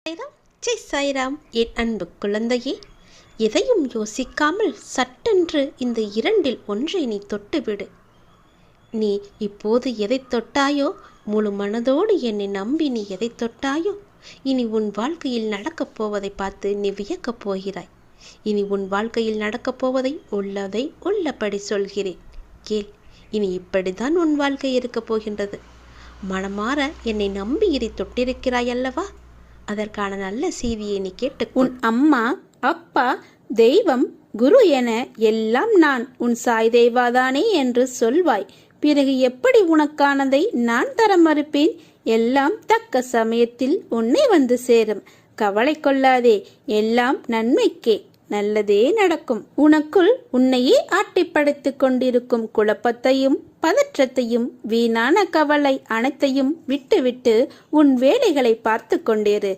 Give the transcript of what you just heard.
சாய்ராம், ஜெய் சாய்ராம். என் அன்பு குழந்தையே, எதையும் யோசிக்காமல் சட்டென்று இந்த இரண்டில் ஒன்றை நீ தொட்டுவிடு. நீ இப்போது எதை தொட்டாயோ, முழு மனதோடு என்னை நம்பி நீ எதை தொட்டாயோ, இனி உன் வாழ்க்கையில் நடக்கப் போவதை பார்த்து நீ வியக்கப் போகிறாய். இனி உன் வாழ்க்கையில் நடக்கப் போவதை உள்ளதை உள்ளபடி சொல்கிறேன் கேள். இனி இப்படித்தான் உன் வாழ்க்கை இருக்கப் போகின்றது. மனமாற என்னை நம்பி இதை தொட்டிருக்கிறாய் அல்லவா? அதற்கான நல்ல செய்தியை நீ கேட்டு, உன் அம்மா, அப்பா, தெய்வம், குரு என எல்லாம் நான் உன் சாய் தேவாதானே என்று சொல்வாய். பிறகு எப்படி உனக்கானதை நான் தர மறுப்பேன்? எல்லாம் தக்க சமயத்தில் உன்னை வந்து சேரும். கவலை கொள்ளாதே, எல்லாம் நன்மைக்கே, நல்லதே நடக்கும். உனக்குள் உன்னையே ஆட்டிப்படைத்துக் கொண்டிருக்கும் குழப்பத்தையும் பதற்றத்தையும் வீணான கவலை அனைத்தையும் விட்டுவிட்டு உன் வேலைகளை பார்த்து கொண்டிரு.